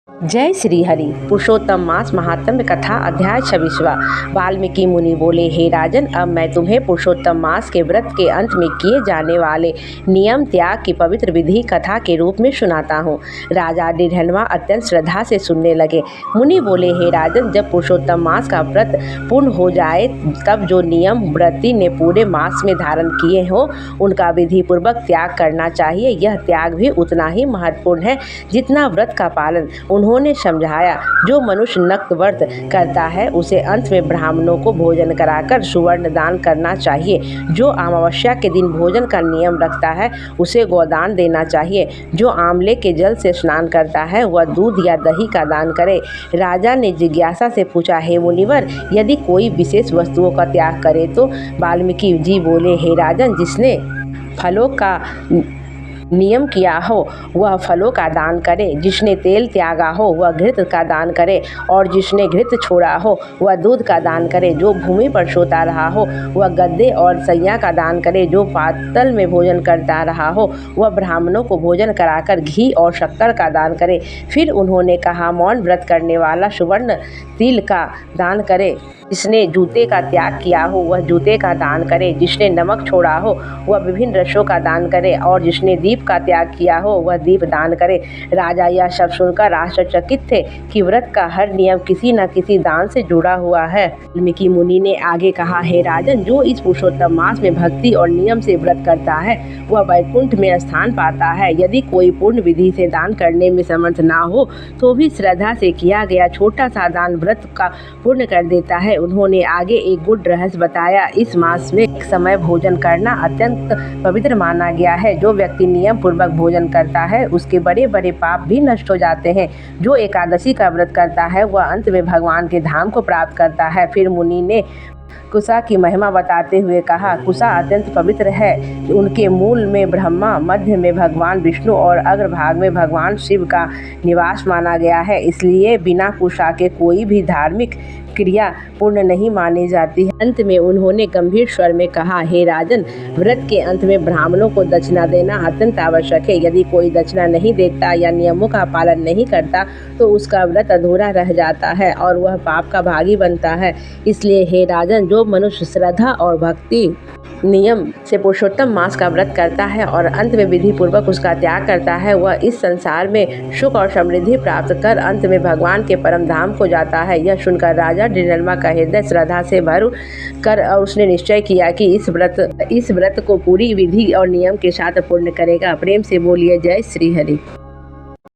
जय श्री हरि। पुरुषोत्तम मास महात्म्य कथा अध्याय 26वां। वाल्मीकि मुनि बोले, हे राजन, अब मैं तुम्हें पुरुषोत्तम मास के व्रत के अंत में किए जाने वाले नियम त्याग की पवित्र विधि कथा के रूप में सुनाता हूँ। राजा डिढ़नवा अत्यंत श्रद्धा से सुनने लगे। मुनि बोले, हे राजन, जब पुरुषोत्तम मास का व्रत पूर्ण हो जाए तब जो नियम व्रती ने पूरे मास में धारण किए हो उनका विधि पूर्वक त्याग करना चाहिए। यह त्याग भी उतना ही महत्वपूर्ण है जितना व्रत का पालन। उन्होंने समझाया, जो मनुष्य नक्त व्रत करता है उसे अंत में ब्राह्मणों को भोजन कराकर सुवर्ण दान करना चाहिए। जो अमावस्या के दिन भोजन का नियम रखता है उसे गोदान देना चाहिए। जो आंवले के जल से स्नान करता है वह दूध या दही का दान करे। राजा ने जिज्ञासा से पूछा, हे मुनिवर, यदि कोई विशेष वस्तुओं का त्याग करे तो? वाल्मीकि जी बोले, हे राजन, जिसने फलों का नियम किया हो वह फलों का दान करे, जिसने तेल त्यागा हो वह घृत का दान करे, और जिसने घृत छोड़ा हो वह दूध का दान करे। जो भूमि पर सोता रहा हो वह गद्दे और सैया का दान करे। जो पातल में भोजन करता रहा हो वह ब्राह्मणों को भोजन कराकर घी और शक्कर का दान करे। फिर उन्होंने कहा, मौन व्रत करने वाला सुवर्ण तिल का दान करे। जिसने जूते का त्याग किया हो वह जूते का दान करे। जिसने नमक छोड़ा हो वह विभिन्न रसों का दान करे, और जिसने दीप का त्याग किया हो वह दीप दान करे। राजा यह सब सुनकर आश्चर्यचकित थे कि व्रत का हर नियम किसी न किसी दान से जुड़ा हुआ है। वाल्मीकि मुनि ने आगे कहा, हे राजन, जो इस पुरुषोत्तम मास में भक्ति और नियम से व्रत करता है वह वैकुंठ में स्थान पाता है। यदि कोई पूर्ण विधि से दान करने में समर्थ ना हो तो भी श्रद्धा से किया गया छोटा सा दान व्रत का पूर्ण कर देता है। उन्होंने आगे एक गुड़ रहस्य बताया। इस मास में एक समय भोजन करना अत्यंत पवित्र माना गया है। जो व्यक्ति नियम पूर्वक भोजन करता है उसके बड़े बड़े पाप भी नष्ट हो जाते हैं। जो एकादशी का व्रत करता है वह अंत में भगवान के धाम को प्राप्त करता है। फिर मुनि ने कुशा की महिमा बताते हुए कहा, कुशा अत्यंत पवित्र है। उनके मूल में ब्रह्मा, मध्य में भगवान विष्णु और अग्रभाग में भगवान शिव का निवास माना गया है। इसलिए बिना कुशा के कोई भी धार्मिक क्रिया पूर्ण नहीं मानी जाती है। अंत में उन्होंने गंभीर स्वर में कहा, हे राजन, व्रत के अंत में ब्राह्मणों को दक्षिणा देना अत्यंत आवश्यक है। यदि कोई दक्षिणा नहीं देता या नियमों का पालन नहीं करता तो उसका व्रत अधूरा रह जाता है और वह पाप का भागी बनता है। इसलिए हे राजन, जो मनुष्य श्रद्धा और भक्ति नियम से पुरुषोत्तम मास का व्रत करता है और अंत में विधि पूर्वक उसका त्याग करता है वह इस संसार में सुख और समृद्धि प्राप्त कर अंत में भगवान के परम धाम को जाता है। यह सुनकर राजा डिढ़नवा का हृदय श्रद्धा से भर कर और उसने निश्चय किया कि इस व्रत को पूरी विधि और नियम के साथ पूर्ण करेगा। प्रेम से बोलिए, जय श्री हरि।